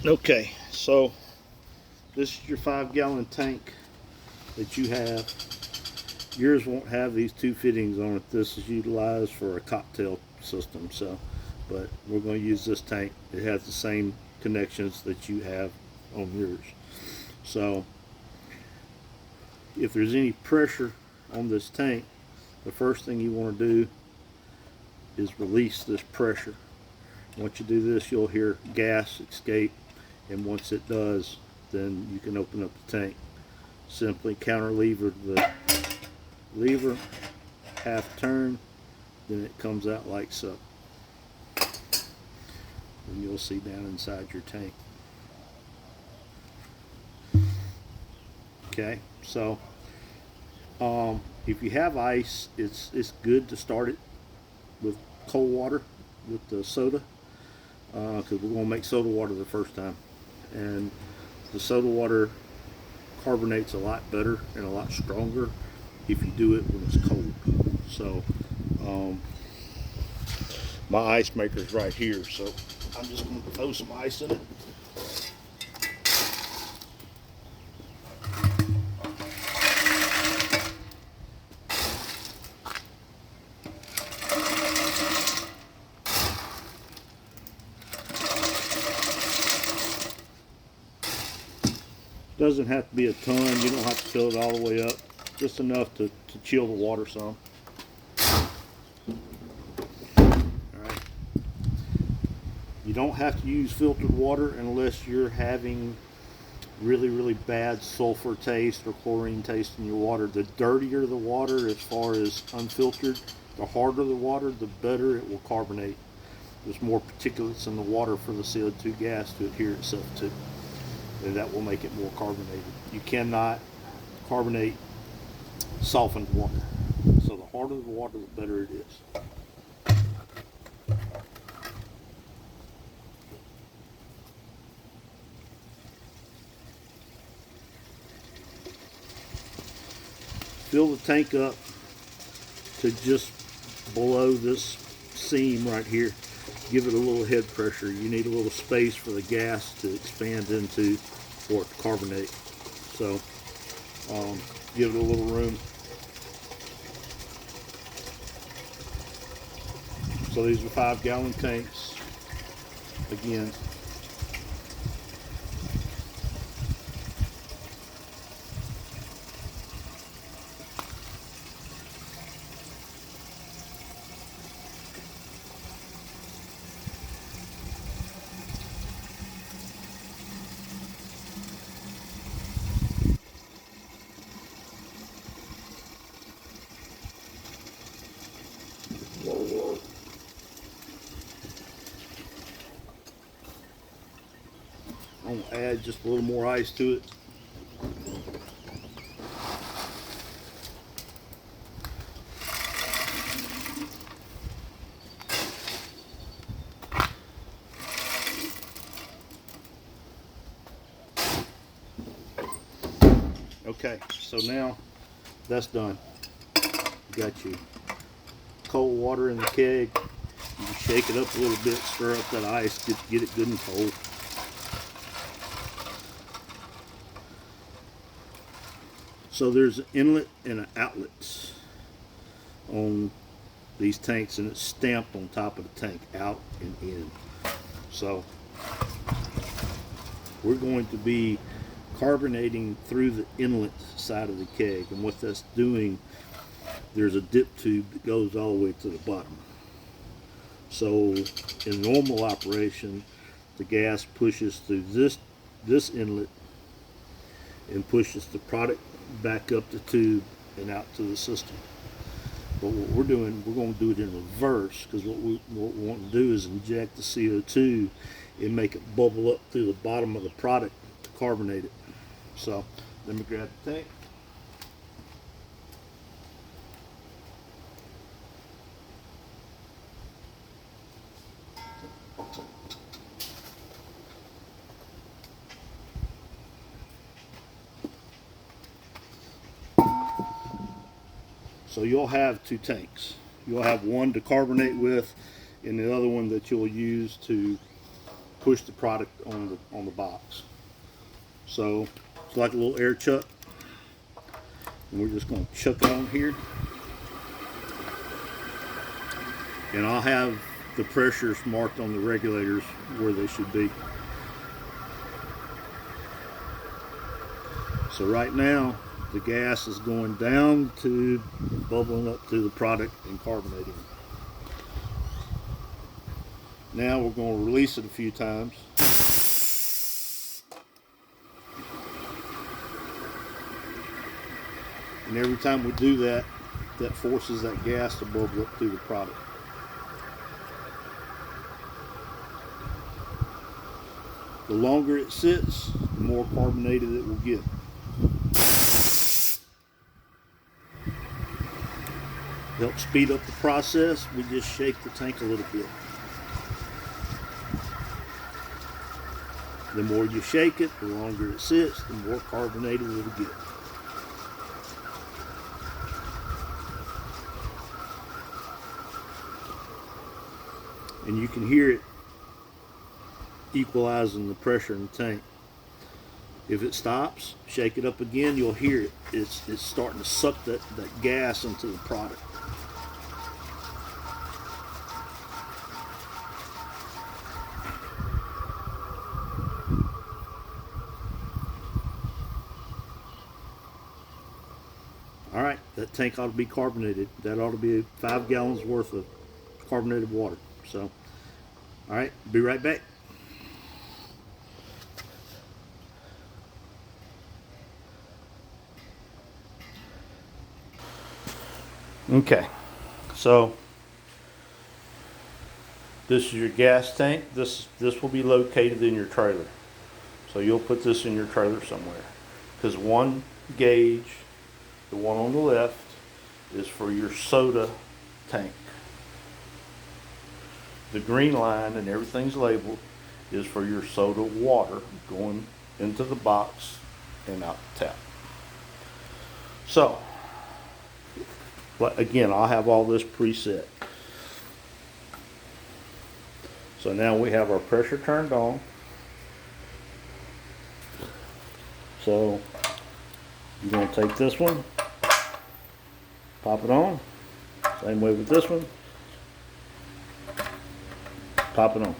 Okay, so this is your 5 gallon tank that you have. Yours won't have these two fittings on it. This is utilized for a cocktail system, so but we're going to use this tank. It has the same connections that you have on yours. So if there's any pressure on this tank, the first thing you want to do is release this pressure. Once you do this, you'll hear gas escape, and once it does, then you can open up the tank. Simply counter lever the lever, half turn, then it comes out like so. And you'll see down inside your tank. Okay, so if you have ice, it's good to start it with cold water with the soda, because we're going to make soda water the first time, and the soda water carbonates a lot better and a lot stronger if you do it when it's cold. So my ice maker's right here, so I'm just going to throw some ice in it. Doesn't have to be a ton. You don't have to fill it all the way up. Just enough to chill the water some. Alright. You don't have to use filtered water unless you're having really bad sulfur taste or chlorine taste in your water. The dirtier the water as far as unfiltered, the harder the water, the better it will carbonate. There's more particulates in the water for the CO2 gas to adhere itself to, and that will make it more carbonated. You cannot carbonate softened water. So the harder the water, the better it is. Fill the tank up to just below this seam right here. Give it a little head pressure. You need a little space for the gas to expand into for it to carbonate. So give it a little room. So these are 5-gallon tanks. Again, I'm going to add just a little more ice to it. Okay, so now that's done. You got your cold water in the keg. You can shake it up a little bit, stir up that ice, get it good and cold. So there's an inlet and an outlet on these tanks, and it's stamped on top of the tank, out and in. So we're going to be carbonating through the inlet side of the keg, and what that's doing, there's a dip tube that goes all the way to the bottom. So in normal operation, the gas pushes through this inlet and pushes the product back up the tube and out to the system. But what we're doing, we're going to do it in reverse, because what we want to do is inject the CO2 and make it bubble up through the bottom of the product to carbonate it. So let me grab the tank. So you'll have two tanks. You'll have one to carbonate with, and the other one that you'll use to push the product on the box. So it's like a little air chuck, and we're just going to chuck it on here, and I'll have the pressures marked on the regulators where they should be. So right now the gas is going down to bubbling up to the product and carbonating. Now we're going to release it a few times. And every time we do that, that forces that gas to bubble up through the product. The longer it sits, the more carbonated it will get. To help speed up the process, we just shake the tank a little bit. The more you shake it, the longer it sits, the more carbonated it will get. And you can hear it equalizing the pressure in the tank. If it stops, shake it up again, you'll hear it. It's starting to suck that gas into the product. All right, that tank ought to be carbonated. That ought to be 5 gallons worth of carbonated water. So, all right, be right back. Okay, so this is your gas tank. This will be located in your trailer. So you'll put this in your trailer somewhere. Because one gauge, the one on the left, is for your soda tank. The green line, and everything's labeled, is for your soda water going into the box and out the tap. So, but again, I'll have all this preset. So now we have our pressure turned on. So you're going to take this one, pop it on. Same way with this one. Pop it on.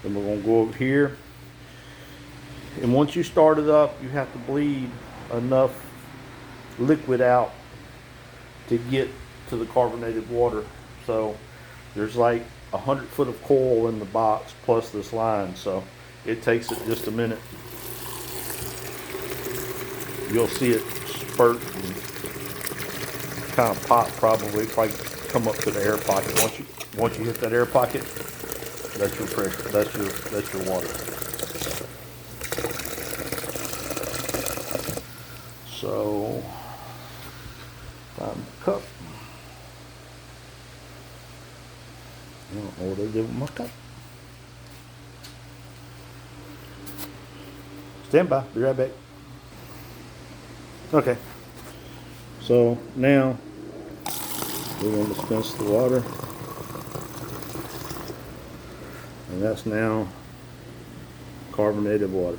Then we're going to go over here. And once you start it up, you have to bleed enough liquid out to get to the carbonated water. So there's like 100 foot of coil in the box plus this line. So it takes it just a minute. You'll see it spurt and kind of pop probably come up to the air pocket. Once you hit that air pocket, that's your pressure. That's your water. So find the cup. I don't know what I did with my cup. Stand by. Be right back. Okay. So now we're going to dispense the water, and that's now carbonated water.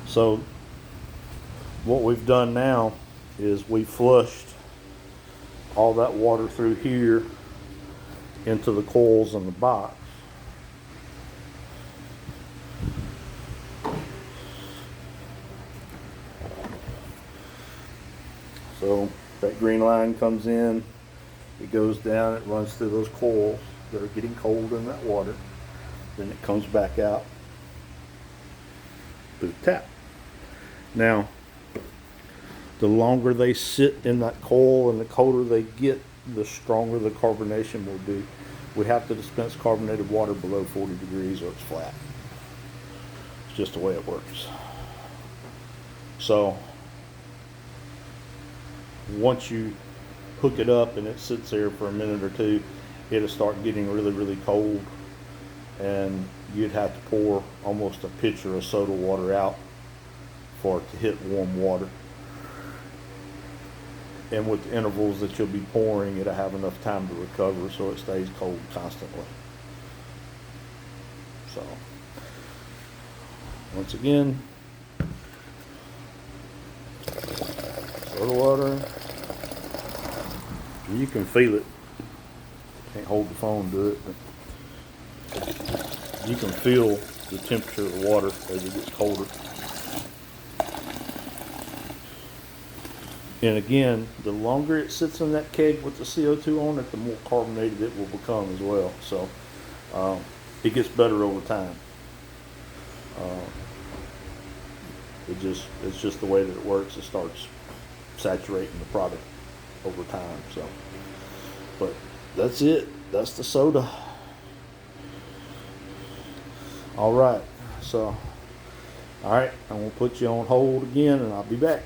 So what we've done now is we flushed all that water through here into the coils in the box. So that green line comes in, it goes down, it runs through those coils that are getting cold in that water, then it comes back out through the tap. Now, the longer they sit in that coil and the colder they get, the stronger the carbonation will be. We have to dispense carbonated water below 40 degrees or it's flat. It's just the way it works. So, once you hook it up and it sits there for a minute or two, it'll start getting really, really cold. and you'd have to pour almost a pitcher of soda water out for it to hit warm water. And with the intervals that you'll be pouring, it'll have enough time to recover so it stays cold constantly. So, once again, soda water. You can feel it. Can't hold the phone to it, but you can feel the temperature of the water as it gets colder. And again, the longer it sits in that keg with the CO2 on it, the more carbonated it will become as well. So it gets better over time. It's just the way that it works. It starts saturating the product over time. So, but that's it. That's the soda. All right. So, all right. I'm gonna put you on hold again, and I'll be back.